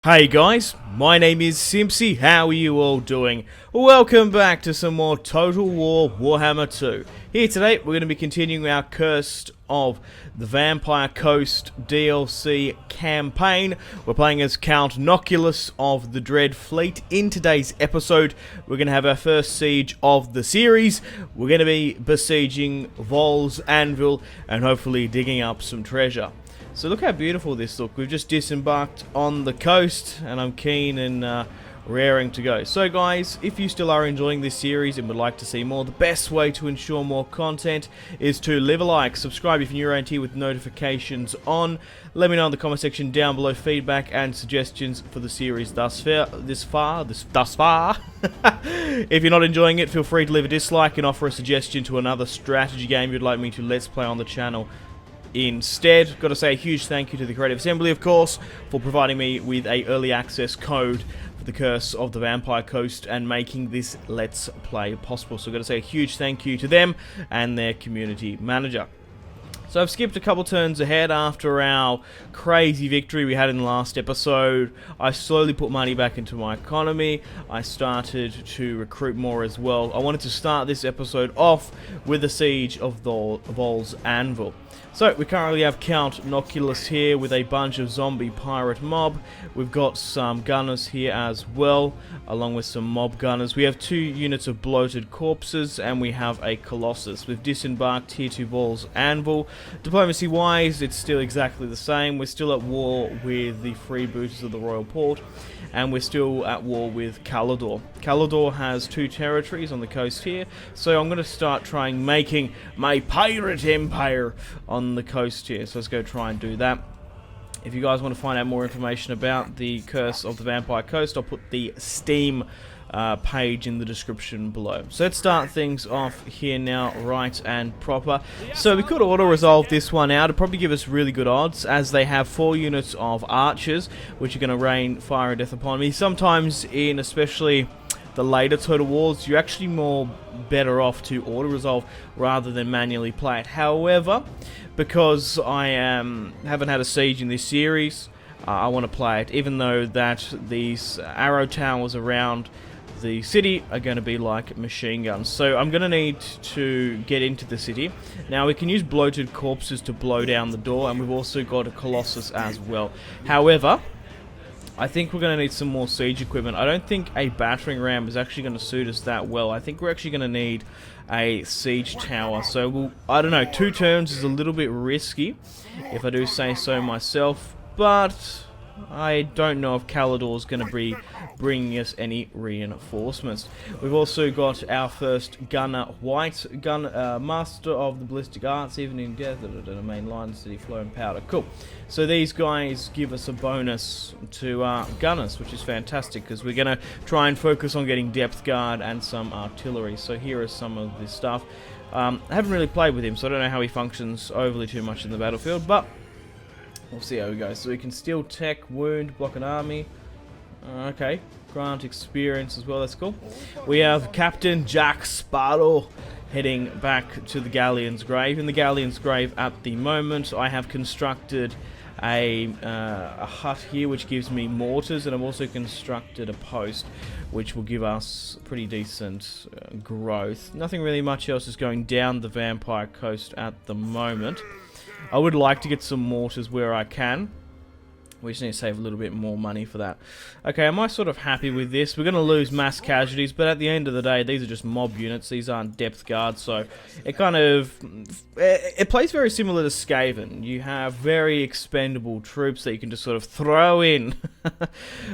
Hey guys, my name is Simpzy. How are you all doing? Welcome back to some more Total War Warhammer 2. Here today, we're going to be continuing our Curse of the Vampire Coast DLC campaign. We're playing as Count Noctilus of the Dread Fleet. In today's episode, we're going to have our first siege of the series. We're going to be besieging Vol's Anvil and hopefully digging up some treasure. So look how beautiful this looks. We've just disembarked on the coast and I'm keen and raring to go. So guys, if you still are enjoying this series and would like to see more, the best way to ensure more content is to leave a like, subscribe if you're around here with notifications on. Let me know in the comment section down below feedback and suggestions for the series thus far. If you're not enjoying it, feel free to leave a dislike and offer a suggestion to another strategy game you'd like me to let's play on the channel. Instead, got to say a huge thank you to the Creative Assembly, of course, for providing me with a early access code for the Curse of the Vampire Coast and making this Let's Play possible. So I've got to say a huge thank you to them and their community manager. So I've skipped a couple turns ahead after our crazy victory we had in the last episode. I slowly put money back into my economy. I started to recruit more as well. I wanted to start this episode off with the siege of Vol's Anvil. So we currently have Count Noctilus here with a bunch of zombie pirate mob. We've got some gunners here as well, along with some mob gunners. We have 2 units of bloated corpses and we have a Colossus. We've disembarked here to Vol's Anvil. Diplomacy wise, it's still exactly the same. We're still at war with the freebooters of the Royal Port, and we're still at war with Calador. Calador has 2 territories on the coast here, so I'm going to start trying making my pirate empire on the coast here. So let's go try and do that. If you guys want to find out more information about the Curse of the Vampire Coast, I'll put the Steam page in the description below. So let's start things off here now, right and proper. So we could auto-resolve this one out. It'd probably give us really good odds, as they have 4 units of archers, which are going to rain fire and death upon me. Sometimes in especially the later Total Wars, you're actually more better off to auto-resolve rather than manually play it. However, because I haven't had a siege in this series, I want to play it, even though that these arrow towers around the city are going to be like machine guns. So I'm going to need to get into the city. Now we can use bloated corpses to blow down the door, and we've also got a Colossus as well. However, I think we're going to need some more siege equipment. I don't think a battering ram is actually going to suit us that well. I think we're actually going to need a siege tower. So I don't know, 2 turns is a little bit risky, if I do say so myself, but I don't know if Calador's going to be bringing us any reinforcements. We've also got our first gunner, White, master of the ballistic arts, even in death, the main line, city flow and powder. Cool. So these guys give us a bonus to gunners, which is fantastic, because we're going to try and focus on getting depth guard and some artillery. So here is some of this stuff. I haven't really played with him, so I don't know how he functions overly too much in the battlefield, but we'll see how we go. So we can steal tech, wound, block an army. Okay, grant experience as well, that's cool. We have Captain Jack Sparrow heading back to the Galleon's Grave. In the Galleon's Grave at the moment, I have constructed a hut here which gives me mortars, and I've also constructed a post which will give us pretty decent growth. Nothing really much else is going down the Vampire Coast at the moment. I would like to get some mortars where I can. We just need to save a little bit more money for that. Okay, am I sort of happy with this? We're going to lose mass casualties, but at the end of the day, these are just mob units. These aren't depth guards, so it kind of... It plays very similar to Skaven. You have very expendable troops that you can just sort of throw in.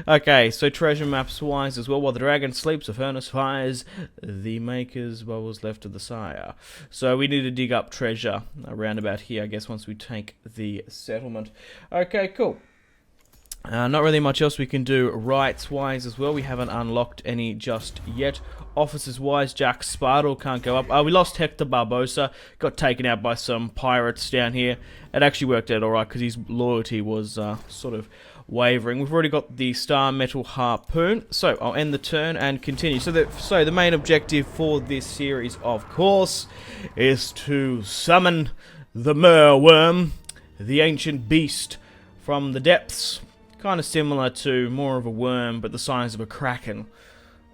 Okay, so treasure maps wise as well. While the dragon sleeps, a furnace fires, the maker's bubbles left of the sire. So we need to dig up treasure around about here, I guess, once we take the settlement. Okay, cool. Not really much else we can do rights-wise as well. We haven't unlocked any just yet. Officers-wise, Jack Sparrow can't go up. We lost Hector Barbosa. Got taken out by some pirates down here. It actually worked out alright because his loyalty was sort of wavering. We've already got the Star Metal Harpoon. So I'll end the turn and continue. So the main objective for this series, of course, is to summon the Merworm, the ancient beast from the depths. kind of similar to more of a worm, but the size of a kraken,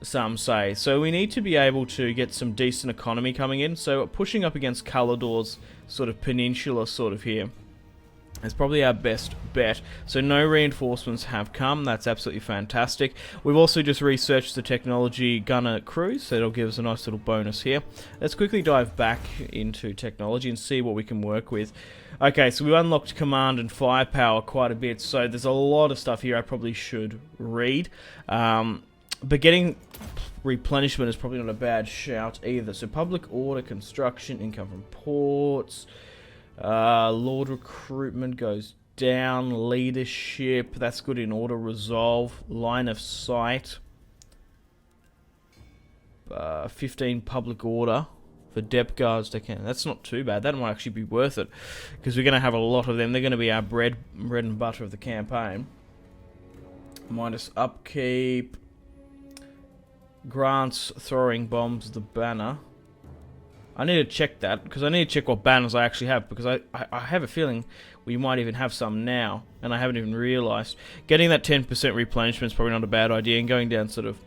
some say. So we need to be able to get some decent economy coming in. So pushing up against Calador's sort of peninsula sort of here is probably our best bet. So no reinforcements have come. That's absolutely fantastic. We've also just researched the technology gunner cruise, so it'll give us a nice little bonus here. Let's quickly dive back into technology and see what we can work with. Okay, so we've unlocked command and firepower quite a bit, so there's a lot of stuff here I probably should read. But getting replenishment is probably not a bad shout either. So public order, construction, income from ports, Lord recruitment goes down, leadership, that's good in order, resolve, line of sight, 15 public order for depth guards. That's not too bad. That might actually be worth it, because we're going to have a lot of them. They're going to be our bread and butter of the campaign. Minus upkeep, grants throwing bombs the banner. I need to check that, because I need to check what banners I actually have, because I have a feeling we might even have some now, and I haven't even realised. Getting that 10% replenishment is probably not a bad idea, and going down sort of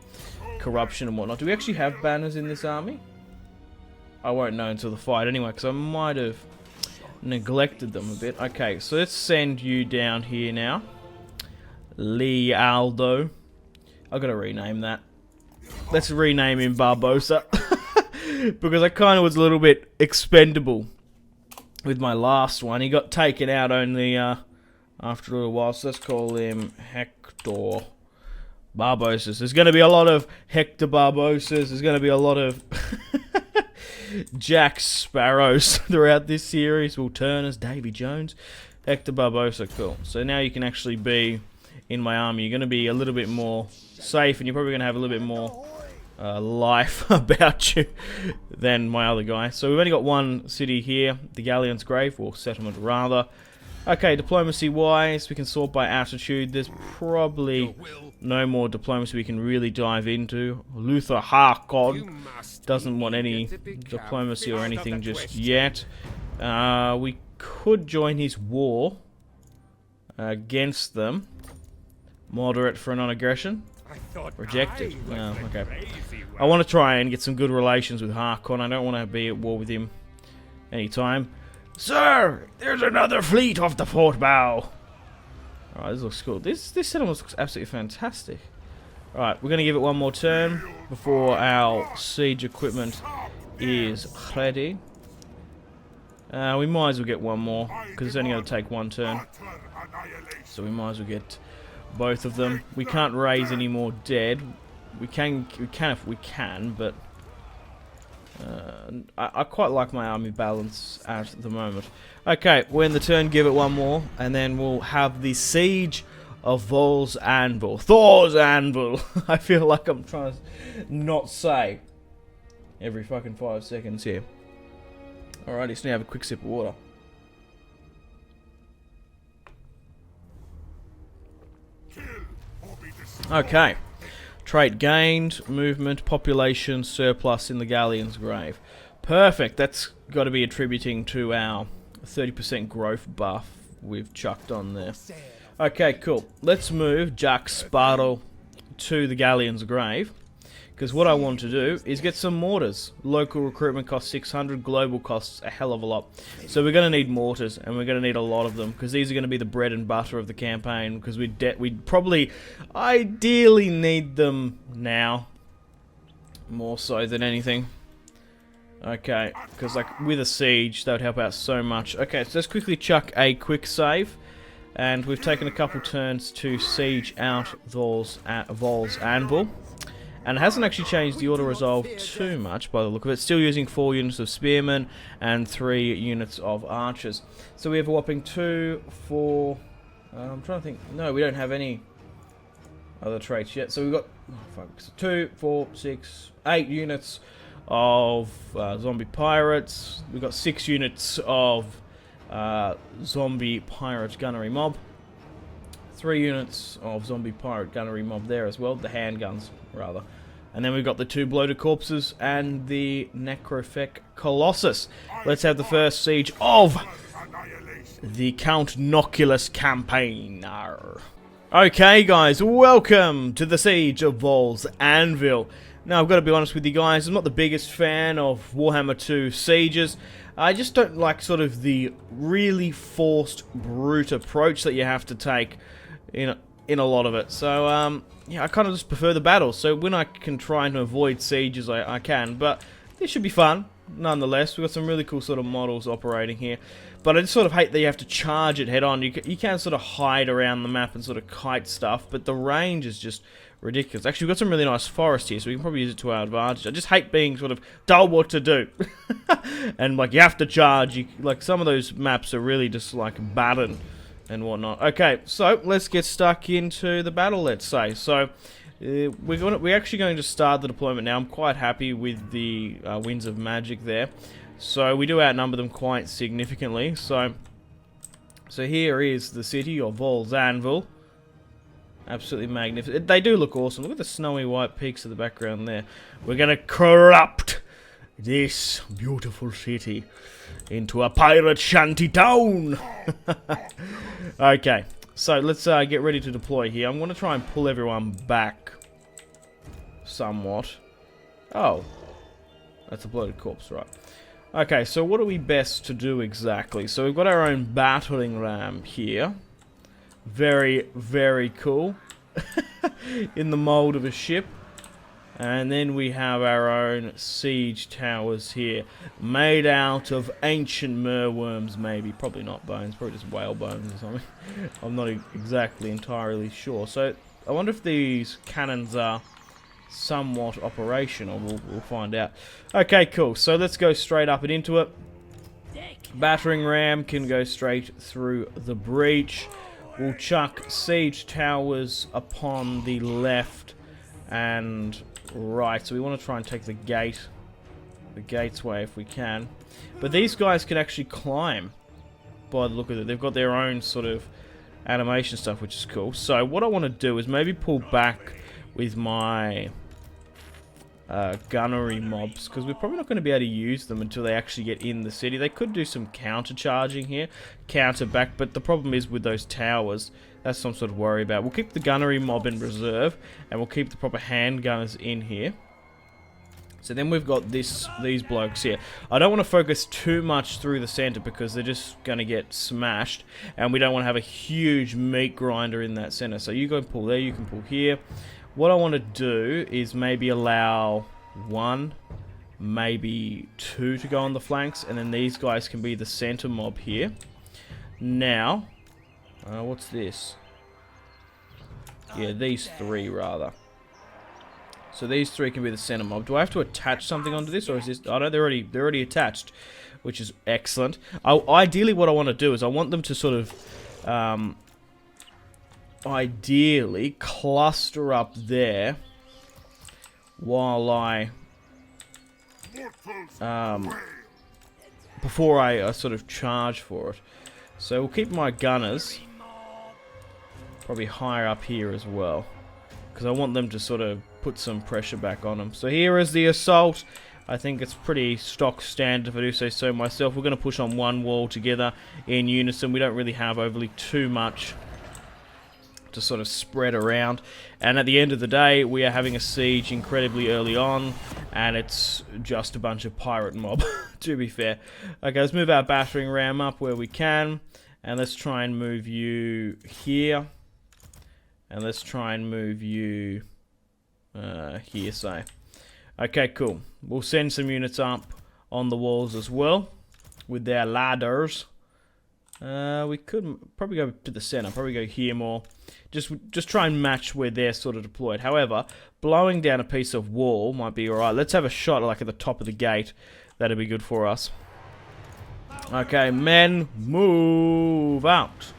corruption and whatnot. Do we actually have banners in this army? I won't know until the fight anyway, because I might have neglected them a bit. Okay, so let's send you down here now. Lealdo. I've got to rename that. Let's rename him Barbosa. Because I kind of was a little bit expendable with my last one. He got taken out only after a little while, so let's call him Hector Barbosas. There's going to be a lot of Hector Barbosas. There's going to be a lot of Jack Sparrows throughout this series. Will Turners, Davy Jones, Hector Barbosa. Cool. So now you can actually be in my army. You're going to be a little bit more safe, and you're probably going to have a little bit more life about you than my other guy. So we've only got one city here, the Galleon's Grave, or settlement rather. Okay, diplomacy wise, we can sort by attitude. There's probably no more diplomacy we can really dive into. Luther Harkon doesn't want any diplomacy or anything just yet. We could join his war against them. Moderate for non-aggression. Rejected. No, okay. I want to try and get some good relations with Harkon. I don't want to be at war with him anytime. Sir, there's another fleet off the port bow. Alright, this looks cool. This settlement looks absolutely fantastic. Alright, we're going to give it one more turn before our siege equipment is ready. We might as well get one more, because it's only going to take one turn. So we might as well get both of them. We can't raise any more dead. We can if we can, but I quite like my army balance at the moment. Okay, we're in the turn, give it one more, and then we'll have the siege of Thor's Anvil. Thor's Anvil! I feel like I'm trying to not say every fucking 5 seconds here. Alrighty, just need to have a quick sip of water. Okay. Trait gained, movement, population, surplus in the Galleon's Grave. Perfect. That's got to be attributing to our 30% growth buff we've chucked on there. Okay, cool. Let's move Jack Sparrow to the Galleon's Grave. Because what I want to do is get some mortars. Local recruitment costs 600, global costs a hell of a lot. So we're going to need mortars, and we're going to need a lot of them, because these are going to be the bread and butter of the campaign, because we'd probably ideally need them now, more so than anything. Okay, because like with a siege, that would help out so much. Okay, so let's quickly chuck a quick save. And we've taken a couple turns to siege out Vol's Anvil. And it hasn't actually changed the auto resolve too much by the look of it. Still using 4 units of spearmen and 3 units of archers. So we have a whopping 2, 4... I'm trying to think... No, we don't have any other traits yet. So we've got 2, 4, 6, 8 units of zombie pirates. We've got 6 units of zombie pirate gunnery mob. 3 units of zombie pirate gunnery mob there as well. The handguns, rather. And then we've got the 2 bloated corpses and the necrophec colossus. Let's have the first siege of the Count Noctilus campaign. Okay guys, welcome to the Siege of Vol's Anvil. Now I've got to be honest with you guys, I'm not the biggest fan of Warhammer 2 sieges. I just don't like sort of the really forced, brute approach that you have to take in a lot of it. So yeah, I kind of just prefer the battles. So when I can try and avoid sieges, I can. But this should be fun, nonetheless. We've got some really cool sort of models operating here. But I just sort of hate that you have to charge it head on. You can sort of hide around the map and sort of kite stuff, but the range is just ridiculous. Actually, we've got some really nice forest here, so we can probably use it to our advantage. I just hate being sort of told what to do. And, like, you have to charge. Like, some of those maps are really just, like, battered and whatnot. Okay, so let's get stuck into the battle, let's say. So, we're actually going to start the deployment now. I'm quite happy with the Winds of Magic there. So we do outnumber them quite significantly. So here is the city of Vol's Anvil. Absolutely magnificent. They do look awesome. Look at the snowy white peaks in the background there. We're going to corrupt this beautiful city into a pirate shanty town. Okay, so let's get ready to deploy here. I'm going to try and pull everyone back somewhat. Oh, that's a bloated corpse, right. Okay, so what are we best to do exactly? So we've got our own battering ram here. Very, very cool. In the mold of a ship. And then we have our own siege towers here. Made out of ancient merworms, maybe. Probably not bones, probably just whale bones or something. I'm not exactly entirely sure. So I wonder if these cannons are somewhat operational. We'll find out. Okay, cool. So let's go straight up and into it. Battering ram can go straight through the breach. We'll chuck siege towers upon the left and right. So we want to try and take the gate's way if we can. But these guys can actually climb by the look of it. They've got their own sort of animation stuff, which is cool. So what I want to do is maybe pull back with my gunnery mobs, because we're probably not going to be able to use them until they actually get in the city. They could do some counter charging here, counter back, but the problem is with those towers, that's some sort of worry about. We'll keep the gunnery mob in reserve, and we'll keep the proper handgunners in here. So then we've got these blokes here. I don't want to focus too much through the center because they're just going to get smashed, and we don't want to have a huge meat grinder in that center. So you go and pull there, you can pull here. What I want to do is maybe allow 1, maybe 2 to go on the flanks, and then these guys can be the center mob here. Now, what's this? Yeah, these 3 rather. So these 3 can be the center mob. Do I have to attach something onto this, or is this? Oh no, they're already attached, which is excellent. Ideally, what I want to do is I want them to sort of ideally cluster up there while I before I sort of charge for it. So we'll keep my gunners probably higher up here as well, because I want them to sort of put some pressure back on them. So here is the assault. I think it's pretty stock standard if I do say so myself. We're going to push on one wall together in unison. We don't really have overly too much to sort of spread around, and at the end of the day we are having a siege incredibly early on, and it's just a bunch of pirate mob to be fair. Okay, let's move our battering ram up where we can, and let's try and move you here, and let's try and move you here, say. Okay, cool. We'll send some units up on the walls as well with their ladders. We could probably go to the center, probably go here more. Just try and match where they're sort of deployed. However, blowing down a piece of wall might be alright. Let's have a shot like at the top of the gate. That'd be good for us. Okay, men, move out.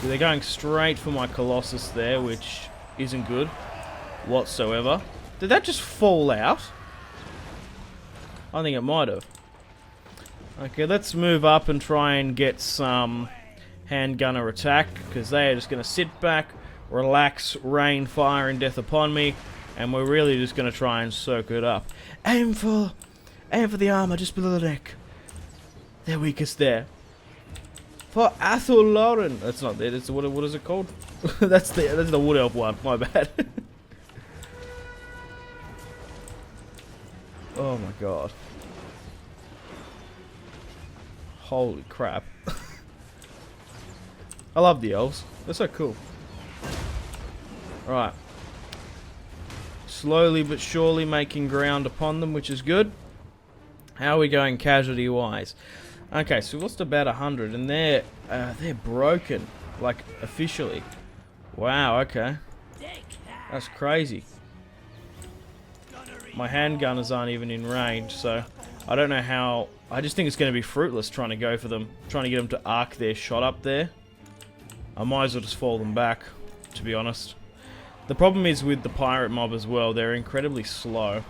So they're going straight for my Colossus there, which isn't good whatsoever. Did that just fall out? I think it might have. Okay, let's move up and try and get some handgunner attack, because they are just going to sit back, relax, rain fire and death upon me, and we're really just going to try and soak it up. Aim for the armor just below the neck. They're weakest there. For Athelauren. That's not it. It's what is it called? that's the Wood Elf one. My bad. Oh my god. Holy crap. I love the elves. They're so cool. Right. Slowly but surely making ground upon them, which is good. How are we going casualty wise? Okay, so we lost about 100 and they're broken. Like officially. Wow, okay. That's crazy. My handgunners aren't even in range, so I don't know how. I just think it's going to be fruitless trying to go for them, trying to get them to arc their shot up there. I might as well just fall them back, to be honest. The problem is with the pirate mob as well, they're incredibly slow.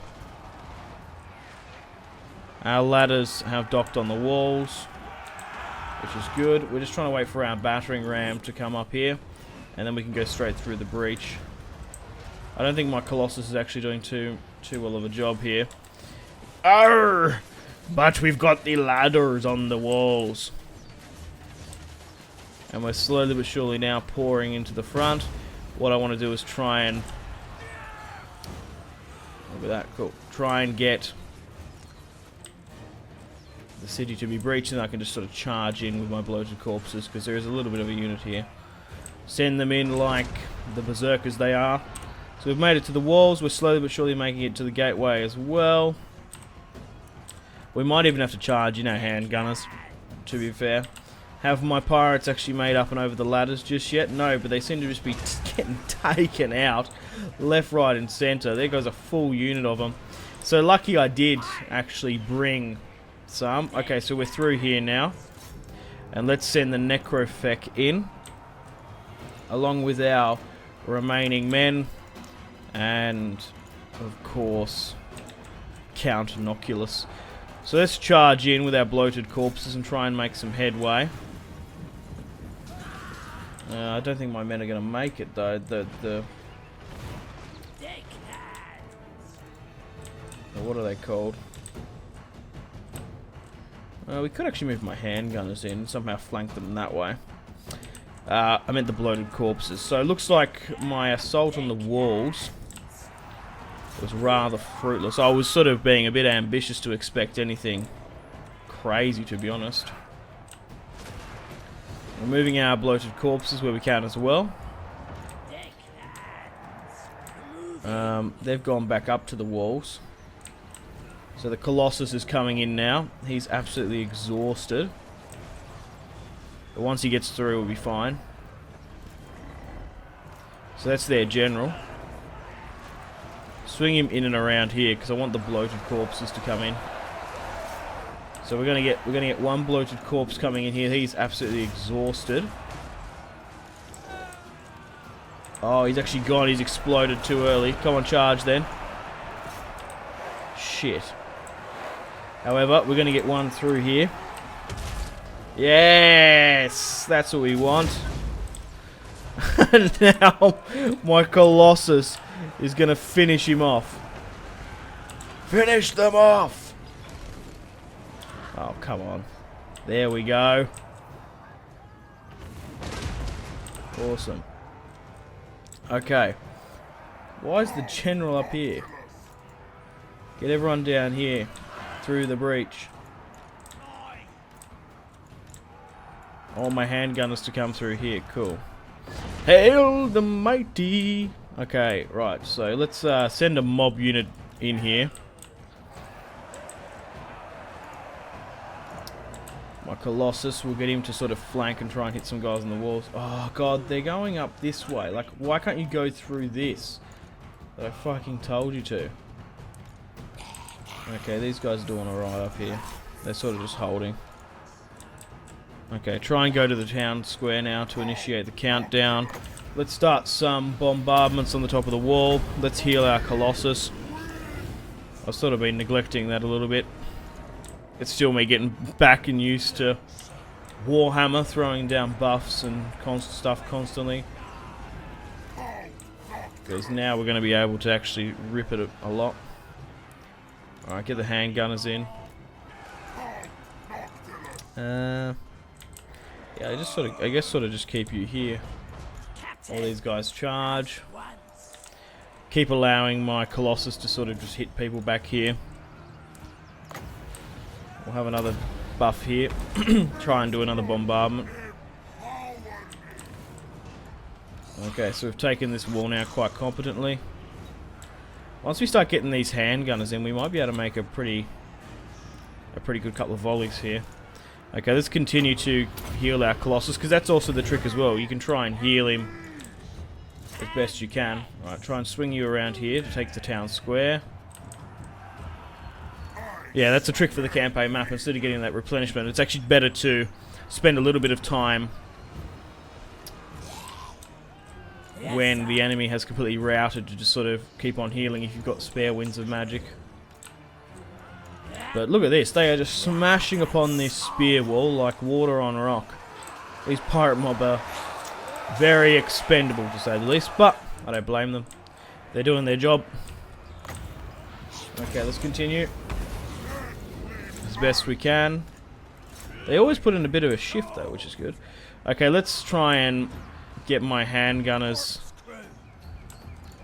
Our ladders have docked on the walls, which is good. We're just trying to wait for our battering ram to come up here, and then we can go straight through the breach. I don't think my Colossus is actually doing too well of a job here. Arr! But we've got the ladders on the walls. And we're slowly but surely now pouring into the front. What I want to do is try and... Look at that, cool. Try and get the city to be breached, and I can just sort of charge in with my bloated corpses, because there is a little bit of a unit here. Send them in like the berserkers they are. So we've made it to the walls. We're slowly but surely making it to the gateway as well. We might even have to charge in our handgunners, to be fair. Have my pirates actually made up and over the ladders just yet? No, but they seem to just be getting taken out left, right and centre. There goes a full unit of them. So lucky I did actually bring some. Okay, so we're through here now. And let's send the Necrofec in, along with our remaining men. And, of course, Count Noctilus. So let's charge in with our bloated corpses and try and make some headway. I don't think my men are going to make it, though. What are they called? We could actually move my handgunners in and somehow flank them that way. I meant the bloated corpses. So it looks like my assault on the walls was rather fruitless. I was sort of being a bit ambitious to expect anything crazy, to be honest. We're moving our bloated corpses where we can as well. They've gone back up to the walls. So the Colossus is coming in now. He's absolutely exhausted. But once he gets through, we'll be fine. So that's their general. Swing him in and around here because I want the bloated corpses to come in. So we're gonna get one bloated corpse coming in here. He's absolutely exhausted. Oh, he's actually gone. He's exploded too early. Come on, charge then. Shit. However, we're gonna get one through here. Yes, that's what we want. And now my Colossus is going to finish him off. Finish them off! Oh, come on. There we go. Awesome. Okay. Why is the general up here? Get everyone down here. Through the breach. All my handgunners to come through here. Cool. Hail the mighty! Okay, right, so let's send a mob unit in here. My Colossus, we'll get him to sort of flank and try and hit some guys on the walls. Oh god, they're going up this way. Like, why can't you go through this? That I fucking told you to. Okay, these guys are doing alright up here. They're sort of just holding. Okay, try and go to the town square now to initiate the countdown. Let's start some bombardments on the top of the wall. Let's heal our Colossus. I've sort of been neglecting that a little bit. It's still me getting back and used to Warhammer, throwing down buffs and stuff constantly. Because now we're going to be able to actually rip it a lot. Alright, get the handgunners in. Yeah, I guess sort of just keep you here. All these guys charge. Keep allowing my Colossus to sort of just hit people back here. We'll have another buff here. Try and do another bombardment. Okay, so we've taken this wall now quite competently. Once we start getting these handgunners in, we might be able to make a pretty good couple of volleys here. Okay, let's continue to heal our Colossus, because that's also the trick as well. You can try and heal him as best you can. Alright, try and swing you around here to take the town square. Yeah, that's a trick for the campaign map. Instead of getting that replenishment, it's actually better to spend a little bit of time when the enemy has completely routed to just sort of keep on healing if you've got spare winds of magic. But look at this, they are just smashing upon this spear wall like water on rock. These pirate mob are very expendable, to say the least, but I don't blame them. They're doing their job. Okay, let's continue as best we can. They always put in a bit of a shift though, which is good. Okay, let's try and get my handgunners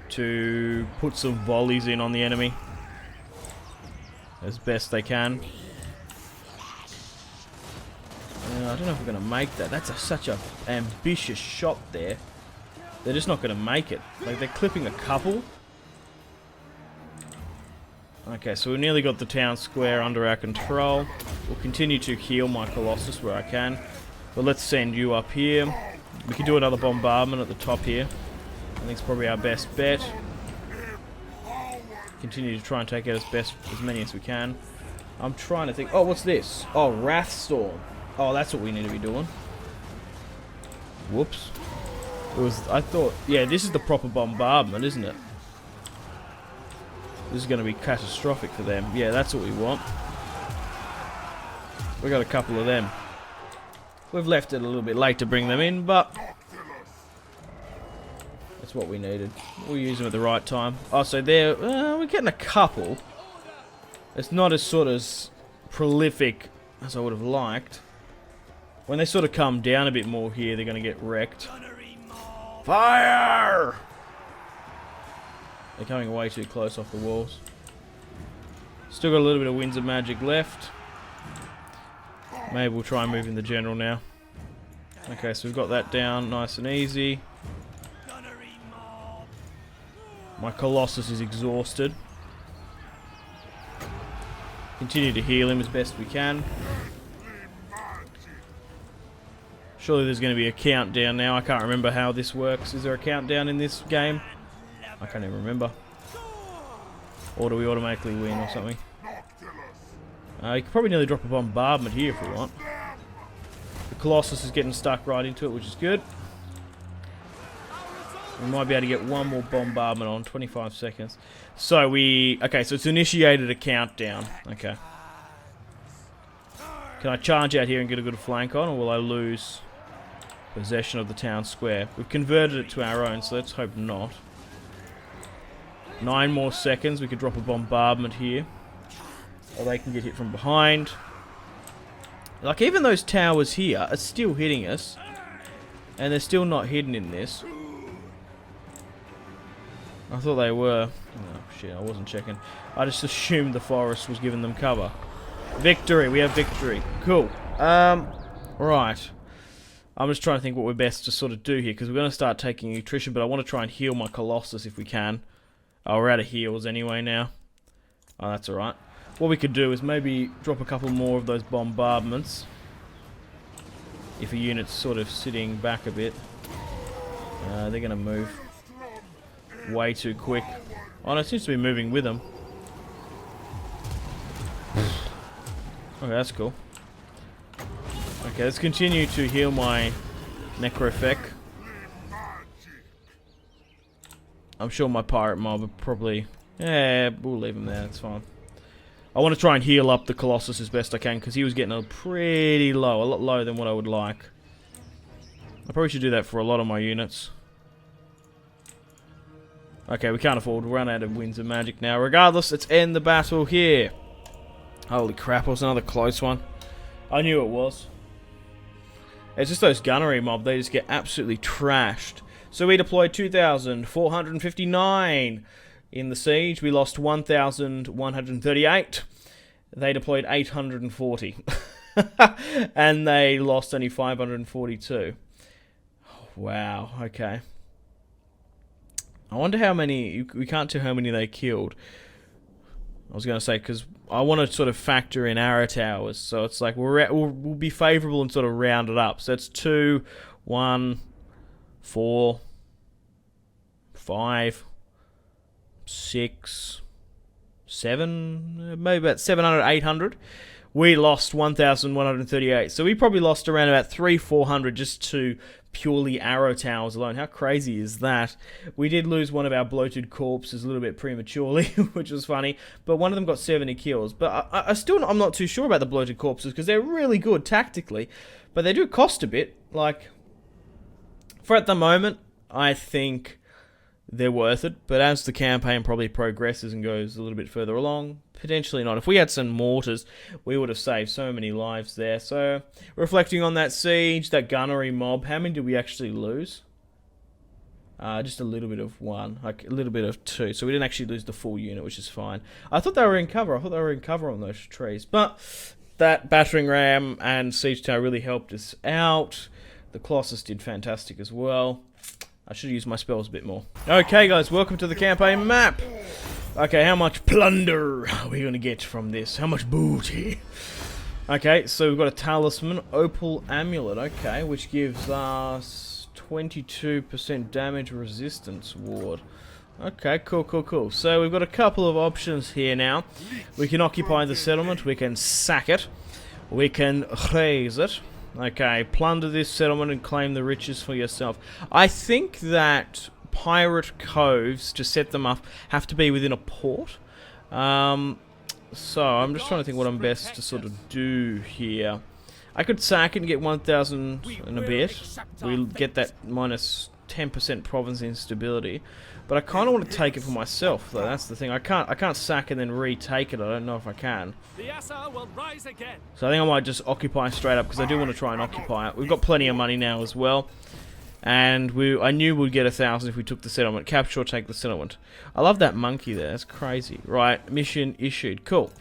to put some volleys in on the enemy as best they can. I don't know if we're going to make that. That's such a ambitious shot there. They're just not going to make it. Like, they're clipping a couple. Okay, so we nearly got the town square under our control. We'll continue to heal my Colossus where I can. But let's send you up here. We can do another bombardment at the top here. I think it's probably our best bet. Continue to try and take out as many as we can. I'm trying to think. Oh, what's this? Oh, Wrathstorm. Oh, that's what we need to be doing. Whoops. I thought, yeah, this is the proper bombardment, isn't it? This is going to be catastrophic for them. Yeah, that's what we want. We got a couple of them. We've left it a little bit late to bring them in, but that's what we needed. We'll use them at the right time. Oh, so there, we're getting a couple. It's not as sort of prolific as I would have liked. When they sort of come down a bit more here, they're going to get wrecked. Fire! They're coming way too close off the walls. Still got a little bit of winds of magic left. Maybe we'll try and move in the general now. Okay, so we've got that down nice and easy. My Colossus is exhausted. Continue to heal him as best we can. Surely there's going to be a countdown now. I can't remember how this works. Is there a countdown in this game? I can't even remember. Or do we automatically win or something? You could probably nearly drop a bombardment here if we want. The Colossus is getting stuck right into it, which is good. We might be able to get one more bombardment on. 25 seconds. So okay, so it's initiated a countdown. Okay. Can I charge out here and get a good flank on, or will I lose possession of the town square? We've converted it to our own, so let's hope not. 9 more seconds. We could drop a bombardment here. Or they can get hit from behind. Like, even those towers here are still hitting us. And they're still not hidden in this. I thought they were. Oh, shit, I wasn't checking. I just assumed the forest was giving them cover. Victory! We have victory. Cool. Right. I'm just trying to think what we're best to sort of do here, because we're going to start taking nutrition, but I want to try and heal my Colossus if we can. Oh, we're out of heals anyway now. Oh, that's alright. What we could do is maybe drop a couple more of those bombardments. If a unit's sort of sitting back a bit. They're going to move way too quick. Oh, no, it seems to be moving with them. Okay, that's cool. Okay, let's continue to heal my Necrofec. I'm sure my pirate mob are probably... Yeah, we'll leave him there, that's fine. I want to try and heal up the Colossus as best I can, because he was getting a pretty low, a lot lower than what I would like. I probably should do that for a lot of my units. Okay, we can't afford to run out of winds of magic now. Regardless, let's end the battle here. Holy crap, it was another close one. I knew it was. It's just those gunnery mob, they just get absolutely trashed. So we deployed 2,459 in the siege. We lost 1,138. They deployed 840. And they lost only 542. Wow, okay. I wonder how many... We can't tell how many they killed. I was going to say, because I want to sort of factor in arrow towers. So it's like, we'll be favourable and sort of round it up. So it's 2, 1, 4, 5, 6, 7, maybe about 700, 800. We lost 1,138. So we probably lost around about 400 just to purely arrow towers alone. How crazy is that? We did lose one of our bloated corpses a little bit prematurely, which was funny. But one of them got 70 kills. But I'm not too sure about the bloated corpses because they're really good tactically. But they do cost a bit. Like, for at the moment, I think they're worth it. But as the campaign probably progresses and goes a little bit further along, potentially not. If we had some mortars, we would have saved so many lives there. So, reflecting on that siege, that gunnery mob, how many did we actually lose? Just a little bit of one, like a little bit of two. So we didn't actually lose the full unit, which is fine. I thought they were in cover. I thought they were in cover on those trees. But that battering ram and siege tower really helped us out. The Colossus did fantastic as well. I should use my spells a bit more. Okay, guys, welcome to the campaign map. Okay, how much plunder are we going to get from this? How much booty? Okay, so we've got a Talisman, Opal Amulet, okay, which gives us 22% damage resistance ward. Okay, cool. So we've got a couple of options here now. We can occupy the settlement, we can sack it, we can raise it. Okay, plunder this settlement and claim the riches for yourself. I think that pirate coves, to set them up, have to be within a port. So I'm just trying to think what I'm best to sort of do here. I could sack it and get 1,000 and a bit. We'll get that minus 10% province instability. But I kind of want to take it for myself, though. That's the thing. I can't sack and then retake it. I don't know if I can. So I think I might just occupy straight up because I do want to try and occupy it. We've got plenty of money now as well. And I knew we'd get 1,000 if we took the settlement. Capture or take the settlement. I love that monkey there. That's crazy. Right, mission issued. Cool.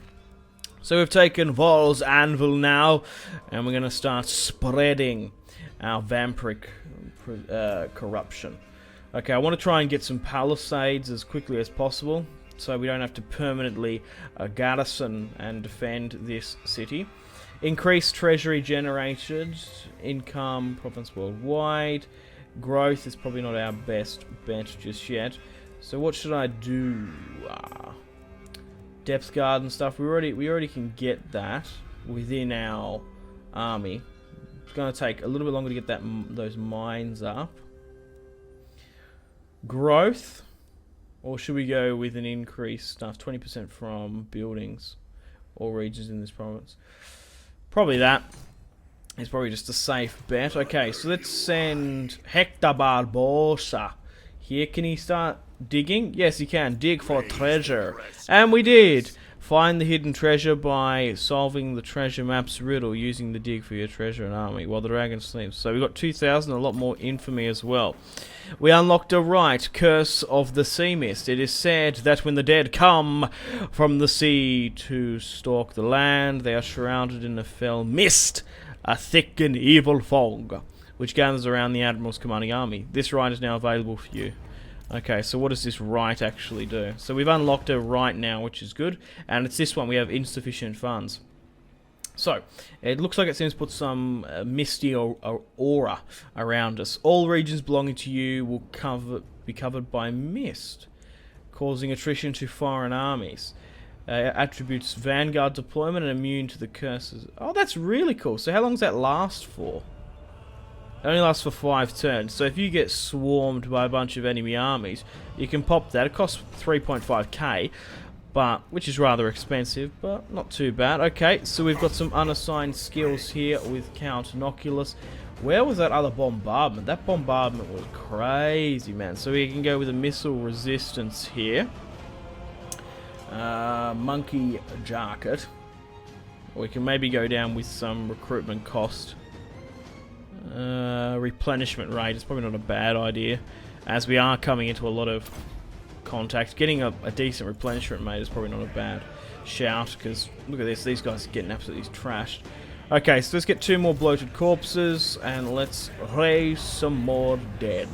So we've taken Vol's Anvil now, and we're going to start spreading our vampiric corruption. Okay, I want to try and get some palisades as quickly as possible, so we don't have to permanently garrison and defend this city. Increase treasury generated, income, province worldwide. Growth is probably not our best bet just yet. So what should I do? Depth guard and stuff. We already can get that within our army. It's going to take a little bit longer to get those mines up. Growth, or should we go with an increased stuff? 20% from buildings, all regions in this province. Probably that. It's probably just a safe bet. Okay, so let's send Hector Barbosa. Here, can he start digging? Yes, he can. Dig for treasure. And we did! Find the hidden treasure by solving the treasure map's riddle using the dig for your treasure and army while the dragon sleeps. So we got 2,000, a lot more infamy as well. We unlocked a rite, Curse of the Sea Mist. It is said that when the dead come from the sea to stalk the land, they are shrouded in a fell mist, a thick and evil fog, which gathers around the Admiral's commanding army. This rite is now available for you. Okay, so what does this rite actually do? So we've unlocked a rite now, which is good, and it's this one. We have insufficient funds. So, it looks like it seems to put some misty aura around us. All regions belonging to you will be covered by mist, causing attrition to foreign armies. Attributes Vanguard deployment and immune to the curses. Oh, that's really cool. So how long does that last for? It only lasts for 5 turns. So if you get swarmed by a bunch of enemy armies, you can pop that. It costs 3.5k. Which is rather expensive, but not too bad. Okay, so we've got some unassigned skills here with Count Noctilus. Where was that other bombardment? That bombardment was crazy, man. So we can go with a missile resistance here. Monkey jacket. We can maybe go down with some recruitment cost. replenishment rate is probably not a bad idea, as we are coming into a lot of contact. Getting a decent replenishment rate is probably not a bad shout, because look at this, these guys are getting absolutely trashed. Okay, so let's get 2 more bloated corpses, and let's raise some more dead.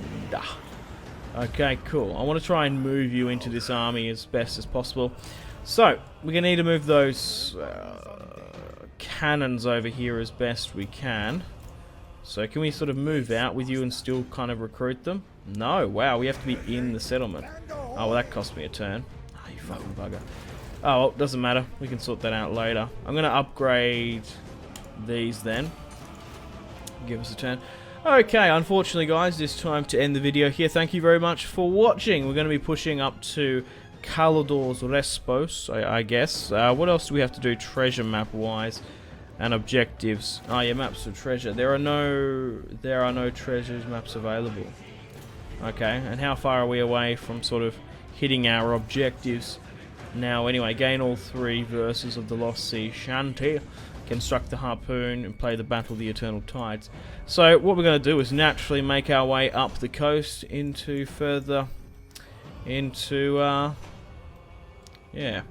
Okay, cool. I want to try and move you into this army as best as possible. So, we're going to need to move those cannons over here as best we can. So can we sort of move out with you and still kind of recruit them? No, wow, we have to be in the settlement. Oh, well, that cost me a turn. Oh, you fucking bugger. Oh, well, doesn't matter. We can sort that out later. I'm going to upgrade these then. Give us a turn. Okay, unfortunately, guys, it's time to end the video here. Thank you very much for watching. We're going to be pushing up to Calidor's Respos, I guess. What else do we have to do treasure map-wise? And objectives. Oh yeah, maps of treasure. There are no treasures maps available. Okay, and how far are we away from sort of hitting our objectives? Now, anyway, gain all 3 verses of the Lost Sea Shanty, construct the harpoon, and play the Battle of the Eternal Tides. So what we're going to do is naturally make our way up the coast into further into yeah,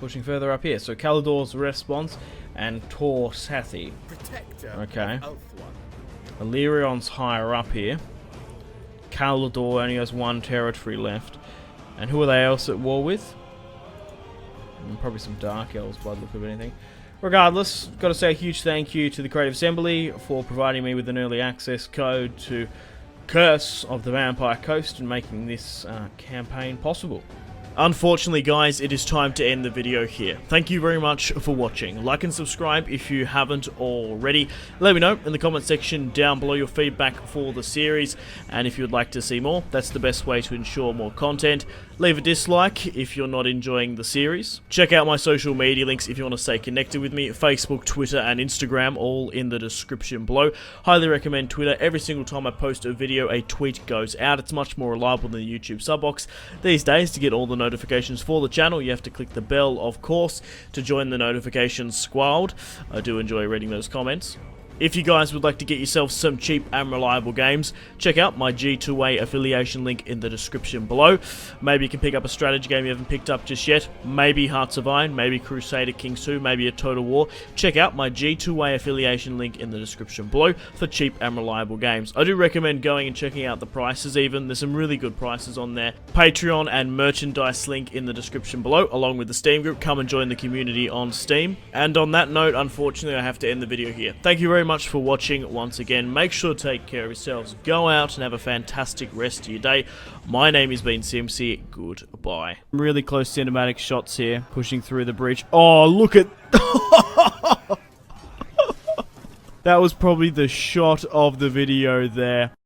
pushing further up here. So Calidor's Response and Tor Sathi. Okay. Illyrion's higher up here. Calidor only has 1 territory left. And who are they else at war with? Probably some Dark Elves by the look of anything. Regardless, got to say a huge thank you to the Creative Assembly for providing me with an early access code to Curse of the Vampire Coast and making this campaign possible. Unfortunately, guys, it is time to end the video here. Thank you very much for watching. Like and subscribe if you haven't already. Let me know in the comment section down below your feedback for the series, and if you'd like to see more, that's the best way to ensure more content. Leave a dislike if you're not enjoying the series. Check out my social media links if you want to stay connected with me. Facebook, Twitter, and Instagram, all in the description below. Highly recommend Twitter. Every single time I post a video, a tweet goes out. It's much more reliable than the YouTube sub box. These days, to get all the notifications for the channel, you have to click the bell, of course, to join the notifications squad. I do enjoy reading those comments. If you guys would like to get yourself some cheap and reliable games, check out my G2A affiliation link in the description below. Maybe you can pick up a strategy game you haven't picked up just yet. Maybe Hearts of Iron, maybe Crusader Kings 2, maybe a Total War. Check out my G2A affiliation link in the description below for cheap and reliable games. I do recommend going and checking out the prices even. There's some really good prices on there. Patreon and merchandise link in the description below, along with the Steam group. Come and join the community on Steam. And on that note, unfortunately, I have to end the video here. Thank you very much for watching once again. Make sure to take care of yourselves. Go out and have a fantastic rest of your day. My name has been Simpzy. Goodbye. Really close cinematic shots here, pushing through the bridge. Oh, look at... That was probably the shot of the video there.